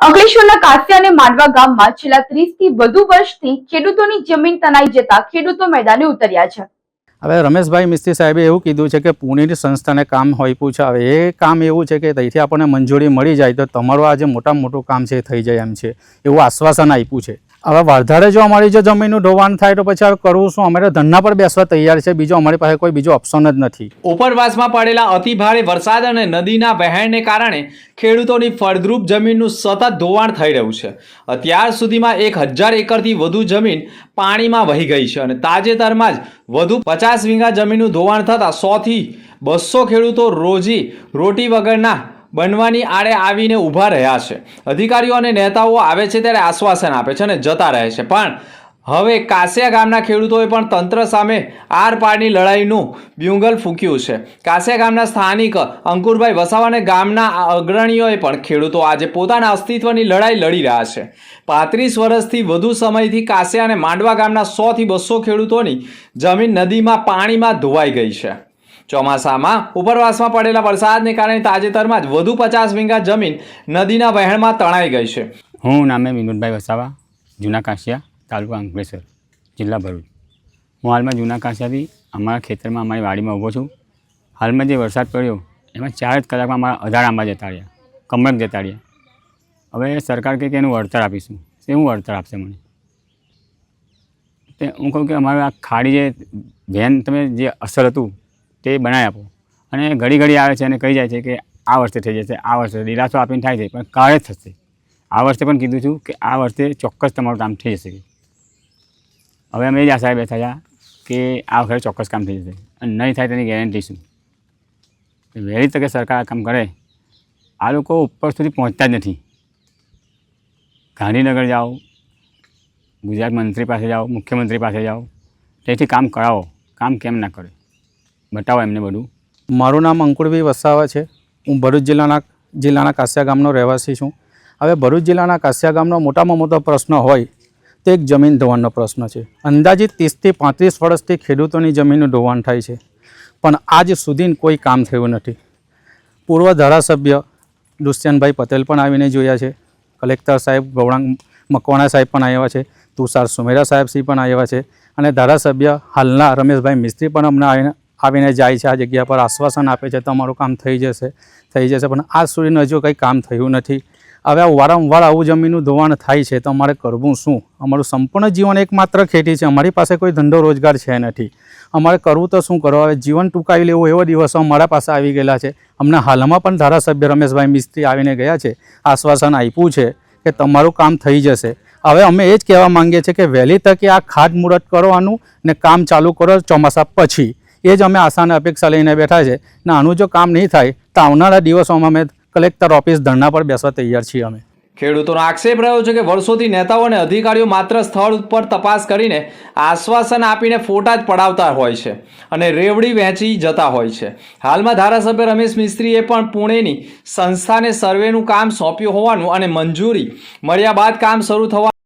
અંકલેશ્વરના કાસિયા અને માંડવા ગામમાં છેલ્લા 30 થી વધુ વર્ષથી ખેડૂતોની જમીન તણાઈ જતા ખેડૂતો મેદાને ઉતર્યા છે। હવે રમેશભાઈ મિસ્ત્રી સાહેબે એવું કીધું છે કે પુણેની સંસ્થાને કામ આપ્યું છે। હવે એ કામ એવું છે કે ત્યાંથી આપણને મંજૂરી મળી જાય તો તમારું આ જે મોટામાં મોટું કામ છે એ થઈ જાય એમ છે, એવું આશ્વાસન આપ્યું છે। હવે વધારે જો અમારી જો જમીનનું ધોવાણ થાય તો પછી હવે કરવું શું? અમારે ધરના પર બેસવા તૈયાર છે, બીજો અમારી પાસે કોઈ બીજો ઓપ્શન જ નથી। ઉપરવાસમાં પડેલા અતિભારે વરસાદ અને નદીના વહેણને કારણે ખેડૂતોની ફળદ્રુપ જમીનનું સતત ધોવાણ થઈ રહ્યું છે। અત્યાર સુધીમાં 1000 એકરથી વધુ જમીન પાણીમાં વહી ગઈ છે અને તાજેતરમાં જ વધુ 50 વીઘા જમીનનું ધોવાણ થતાં 100 થી 200 ખેડૂતો રોજી રોટી વગરના બનવાની આડે આવીને ઊભા રહ્યા છે। અધિકારીઓ અને નેતાઓ આવે છે ત્યારે આશ્વાસન આપે છે અને જતા રહે છે, પણ હવે કાસિયા ગામના ખેડૂતોએ પણ તંત્ર સામે આર પારની લડાઈનું બ્યુગલ ફૂંક્યું છે। કાસિયા ગામના સ્થાનિક અંકુરભાઈ વસાવા અને ગામના અગ્રણીઓએ પણ ખેડૂતો આજે પોતાના અસ્તિત્વની લડાઈ લડી રહ્યા છે। 35 વર્ષથી વધુ સમયથી કાસિયા અને માંડવા ગામના 100 થી 200 ખેડૂતોની જમીન નદીમાં પાણીમાં ધોવાઈ ગઈ છે। ચોમાસામાં ઉપરવાસમાં પડેલા વરસાદને કારણે તાજેતરમાં જ વધુ 50 વીઘા જમીન નદીના વહેણમાં તણાઈ ગઈ છે। હું નામે વિનોદભાઈ વસાવા, જૂના કાસિયા, તાલુકા અંકલેશ્વર, જિલ્લા ભરૂચ। હું હાલમાં જૂના કાસિયાથી અમારા ખેતરમાં અમારી વાડીમાં ઊભો છું। હાલમાં જે વરસાદ પડ્યો એમાં 4 જ કલાકમાં અમારા 18 આંબા જતા રહ્યા, કમળક જતા રહ્યા। હવે સરકાર કહે કે એનું વળતર આપીશું, તે શું વળતર આપશે મને? તે હું કહું કે અમારું આ ખાડી જે વેન તમે જે અસર હતું તે બનાવી આપો, અને ઘડી ઘડી આવે છે અને કહી જાય છે કે આ વર્ષે થઈ જશે, આ વર્ષે દિલાસો આપીને થાય છે, પણ કાલે જ થશે। આ વર્ષે પણ કીધું છું કે આ વર્ષે ચોક્કસ તમારું કામ થઈ જશે। હવે અમે જ આશાએ બેઠા હતા કે આ વખતે ચોક્કસ કામ થઈ જશે, અને નહીં થાય તેની ગેરંટી શું? વહેલી તકે સરકાર આ કામ કરે। આ લોકો ઉપર સુધી પહોંચતા જ નથી। ગાંધીનગર જાઓ, ગુજરાત મંત્રી પાસે જાઓ, મુખ્યમંત્રી પાસે જાઓ, તેથી કામ કરાવો। કામ કેમ ના કરે? બતાવો એમને બધું। મારું નામ અંકુરભાઈ વસાવા છે। હું ભરૂચ જિલ્લાના કાસિયા ગામનો રહેવાસી છું। હવે ભરૂચ જિલ્લાના કાસિયા ગામનો મોટામાં મોટો પ્રશ્ન હોય તો એક જમીન ધોવાણનો પ્રશ્ન છે। અંદાજિત 30 થી 35 વર્ષથી ખેડૂતોની જમીનનું ધોવાણ થાય છે, પણ આજ સુધી કોઈ કામ થયું નથી। પૂર્વ ધારાસભ્ય દુષ્યંતભાઈ પટેલ પણ આવીને જોયા છે, કલેક્ટર સાહેબ ગૌરાંગ મકવાણા સાહેબ પણ આવ્યા છે, તુષાર સુમેરા સાહેબશ્રી પણ આવ્યા છે, અને ધારાસભ્ય હાલના રમેશભાઈ મિસ્ત્રી પણ અમને આવીને જાય છે, આ જગ્યા પર આશ્વાસન આપે છે તમારું કામ થઈ જશે, પણ આજ સુધી હજુ કંઈ કામ થયું નથી। હવે વારંવાર આવું જમીનનું ધોવાણ થાય છે તો અમારે કરવું શું? અમારું સંપૂર્ણ જીવન એકમાત્ર ખેતી છે, અમારી પાસે કોઈ ધંધો રોજગાર છે નથી। અમારે કરવું તો શું કરો? હવે જીવન ટૂંકાવી લેવું એવો દિવસો અમારા પાસે આવી ગયેલા છે। અમને હાલમાં પણ ધારાસભ્ય રમેશભાઈ મિસ્ત્રી આવીને ગયા છે, આશ્વાસન આપ્યું છે કે તમારું કામ થઈ જશે। હવે અમે એ જ કહેવા માંગીએ છીએ કે વહેલી તકે આ ખાતમુહૂર્ત કરવાનું ને કામ ચાલુ કરો ચોમાસા પછી। એ જ અમે આશાને અપેક્ષા લઈને બેઠા છે ને આનું જો કામ નહીં થાય તો આવનારા દિવસોમાં અમે કલેક્ટર ઓફિસ ધરણા પર બેસવા તૈયાર છીએ અમે। ખેડૂતોનો આક્ષેપ રહ્યો છે કે વર્ષોથી નેતાઓ અને અધિકારીઓ માત્ર સ્થળ ઉપર તપાસ કરીને આશ્વાસન આપીને ફોટા જ પડાવતા હોય છે અને રેવડી વહેંચી જતા હોય છે। હાલમાં ધારાસભ્ય રમેશ મિસ્ત્રીએ પણ પુણેની સંસ્થાને સર્વેનું કામ સોંપ્યું હોવાનું અને મંજૂરી મળ્યા બાદ કામ શરૂ થવા